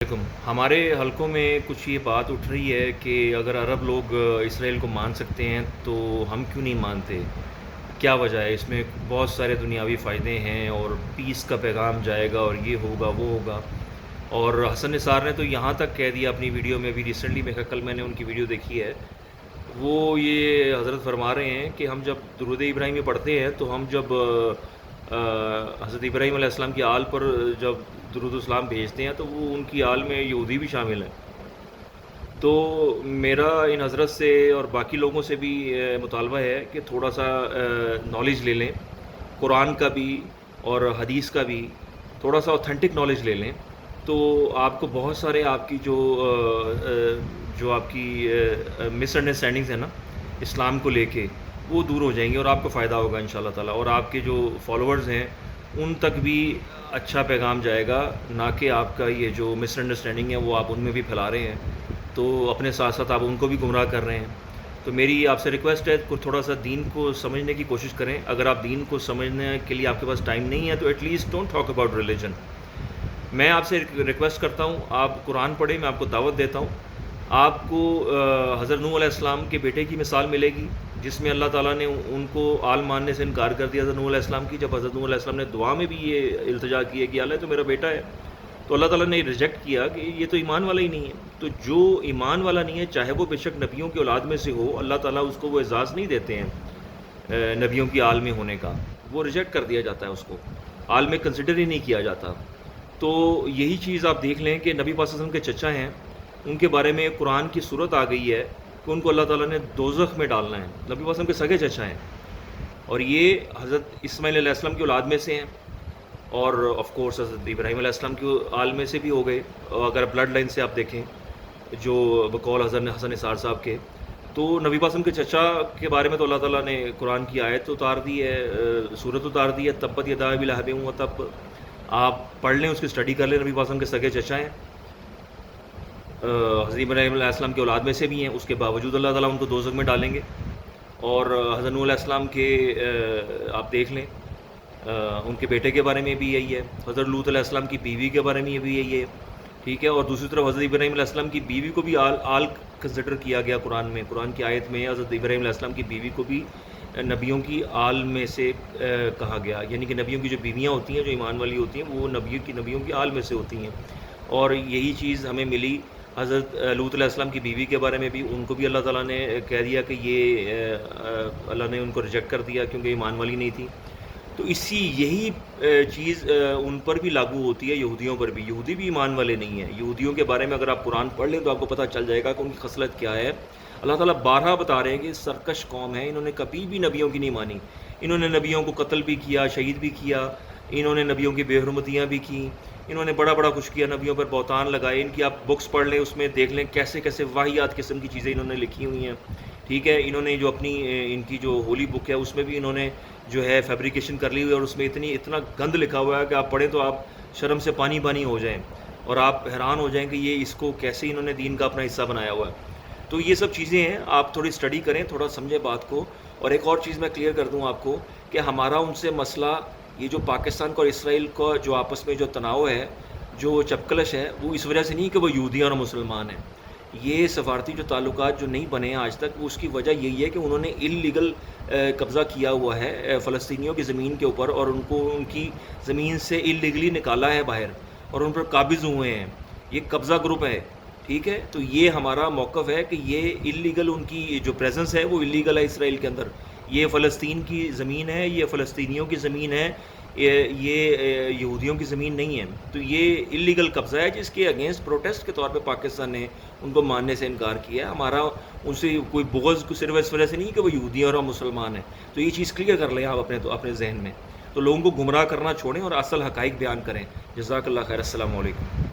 ہمارے حلقوں میں کچھ یہ بات اٹھ رہی ہے کہ اگر عرب لوگ اسرائیل کو مان سکتے ہیں تو ہم کیوں نہیں مانتے؟ کیا وجہ ہے؟ اس میں بہت سارے دنیاوی فائدے ہیں اور پیس کا پیغام جائے گا اور یہ ہوگا وہ ہوگا. اور حسن نثار نے تو یہاں تک کہہ دیا اپنی ویڈیو میں، ابھی ریسنٹلی میں کل میں نے ان کی ویڈیو دیکھی ہے، وہ یہ حضرت فرما رہے ہیں کہ ہم جب درود ابراہیمی پڑھتے ہیں تو ہم جب حضرت ابراہیم علیہ السلام کی آل پر جب درود السلام بھیجتے ہیں تو وہ ان کی آل میں یہودی بھی شامل ہیں. تو میرا ان حضرت سے اور باقی لوگوں سے بھی مطالبہ ہے کہ تھوڑا سا نالج لے لیں، قرآن کا بھی اور حدیث کا بھی تھوڑا سا اوتھینٹک نالج لے لیں، تو آپ کو بہت سارے آپ کی جو آپ کی مس انڈرسٹینڈنگز ہیں نا اسلام کو لے کے، وہ دور ہو جائیں گے اور آپ کو فائدہ ہوگا انشاءاللہ تعالیٰ. اور آپ کے جو فالوورز ہیں ان تک بھی اچھا پیغام جائے گا، نہ کہ آپ کا یہ جو مس انڈرسٹینڈنگ ہے وہ آپ ان میں بھی پھیلا رہے ہیں، تو اپنے ساتھ ساتھ آپ ان کو بھی گمراہ کر رہے ہیں. تو میری آپ سے ریکویسٹ ہے کہ تھوڑا سا دین کو سمجھنے کی کوشش کریں. اگر آپ دین کو سمجھنے کے لیے آپ کے پاس ٹائم نہیں ہے تو at least don't talk about religion. میں آپ سے ریکویسٹ کرتا ہوں آپ قرآن پڑھیں، میں آپ کو دعوت دیتا ہوں. آپ کو حضرت نوح علیہ السلام کے بیٹے کی مثال ملے گی جس میں اللہ تعالیٰ نے ان کو آل ماننے سے انکار کر دیا حضرت نوح علیہ السلام کی. جب حضرت نوح علیہ السلام نے دعا میں بھی یہ التجا کی ہے کہ اللہ تو میرا بیٹا ہے، تو اللہ تعالیٰ نے ریجیکٹ کیا کہ یہ تو ایمان والا ہی نہیں ہے. تو جو ایمان والا نہیں ہے چاہے وہ بے شک نبیوں کی اولاد میں سے ہو، اللہ تعالیٰ اس کو وہ اعزاز نہیں دیتے ہیں نبیوں کی آل میں ہونے کا، وہ ریجیکٹ کر دیا جاتا ہے، اس کو آل میں کنسیڈر ہی نہیں کیا جاتا. تو یہی چیز آپ دیکھ لیں کہ نبی پاک صلی اللہ علیہ وسلم کے چچا ہیں، ان کے بارے میں قرآن کی صورت آ گئی ہے کہ ان کو اللہ تعالیٰ نے دوزخ میں ڈالنا ہے. نبی پاک صلی اللہ علیہ وسلم کے سگے چچا ہیں اور یہ حضرت اسماعیل علیہ السلام کی اولاد میں سے ہیں، اور آف کورس حضرت ابراہیم علیہ السلام کی آل میں سے بھی ہو گئے. اگر بلڈ لائن سے آپ دیکھیں جو بقول حضرت حسن نثار صاحب کے، تو نبی پاک صلی اللہ علیہ وسلم کے چچا کے بارے میں تو اللہ تعالیٰ نے قرآن کی آیت اتار دی ہے، صورت اتار دی ہے، تبت یدا ابی لہب وتب. آپ پڑھ لیں، اس کی اسٹڈی کر لیں. نبی پاک صلی اللہ علیہ وسلم کے سگے چچا ہیں، حضرت ابراہیم علیہ السلام کے اولاد میں سے بھی ہیں، اس کے باوجود اللہ تعالیٰ ان کو دوزخ میں ڈالیں گے. اور حضرت نوح علیہ السلام کے آپ دیکھ لیں ان کے بیٹے کے بارے میں بھی یہی ہے، حضرت لوط علیہ السلام کی بیوی کے بارے میں بھی یہی ہے، ٹھیک ہے. اور دوسری طرف حضرت ابراہیم علیہ السلام کی بیوی کو بھی آل کنسیڈر کیا گیا قرآن میں. قرآن کی آیت میں حضرت ابراہیم علیہ السلام کی بیوی کو بھی نبیوں کی آل میں سے کہا گیا، یعنی کہ نبیوں کی جو بیویاں ہوتی ہیں جو ایمان والی ہوتی ہیں وہ نبیوں کی آل میں سے ہوتی ہیں. اور یہی چیز ہمیں ملی حضرت لوط علیہ السلام کی بیوی کے بارے میں بھی، ان کو بھی اللہ تعالیٰ نے کہہ دیا کہ یہ اللہ نے ان کو ریجیکٹ کر دیا کیونکہ ایمان والی نہیں تھی. تو یہی چیز ان پر بھی لاگو ہوتی ہے، یہودیوں پر بھی. یہودی بھی ایمان والے نہیں ہیں. یہودیوں کے بارے میں اگر آپ قرآن پڑھ لیں تو آپ کو پتہ چل جائے گا کہ ان کی خصلت کیا ہے. اللہ تعالیٰ بارہا بتا رہے ہیں کہ سرکش قوم ہے، انہوں نے کبھی بھی نبیوں کی نہیں مانی. انہوں نے نبیوں کو قتل بھی کیا، شہید بھی کیا، انہوں نے نبیوں کی بے حرمتیاں بھی کی، انہوں نے بڑا بڑا کچھ کیا، نبیوں پر بہتان لگائے. ان کی آپ بکس پڑھ لیں، اس میں دیکھ لیں کیسے کیسے واہیات قسم کی چیزیں انہوں نے لکھی ہوئی ہیں، ٹھیک ہے. انہوں نے جو اپنی ان کی جو ہولی بک ہے اس میں بھی انہوں نے جو ہے فیبریکیشن کر لی ہوئی ہے، اور اس میں اتنا گند لکھا ہوا ہے کہ آپ پڑھیں تو آپ شرم سے پانی پانی ہو جائیں اور آپ حیران ہو جائیں کہ یہ اس کو کیسے انہوں نے دین کا اپنا حصہ بنایا ہوا ہے. تو یہ سب چیزیں ہیں، آپ تھوڑی اسٹڈی کریں، تھوڑا سمجھیں بات کو. اور ایک اور چیز میں کلیئر کر دوں آپ کو کہ ہمارا ان سے مسئلہ یہ جو پاکستان کا اور اسرائیل کا جو آپس میں جو تناؤ ہے، جو چپکلش ہے، وہ اس وجہ سے نہیں کہ وہ یہودی اور مسلمان ہیں. یہ سفارتی جو تعلقات جو نہیں بنے ہیں آج تک، اس کی وجہ یہی ہے کہ انہوں نے اللیگل قبضہ کیا ہوا ہے فلسطینیوں کی زمین کے اوپر، اور ان کو ان کی زمین سے اللیگلی نکالا ہے باہر اور ان پر قابض ہوئے ہیں. یہ قبضہ گروپ ہے، ٹھیک ہے. تو یہ ہمارا موقف ہے کہ یہ اللیگل ان کی جو پریزنس ہے وہ اللیگل ہے اسرائیل کے اندر. یہ فلسطین کی زمین ہے، یہ فلسطینیوں کی زمین ہے، یہ یہودیوں کی زمین نہیں ہے. تو یہ اللیگل قبضہ ہے جس کے اگینسٹ پروٹیسٹ کے طور پہ پاکستان نے ان کو ماننے سے انکار کیا ہے. ہمارا ان سے کوئی بغض کو صرف اس وجہ سے نہیں کہ وہ یہودی اور مسلمان ہیں. تو یہ چیز کلیئر کر لیں آپ اپنے ذہن میں، تو لوگوں کو گمراہ کرنا چھوڑیں اور اصل حقائق بیان کریں. جزاک اللہ خیر. السلام علیکم.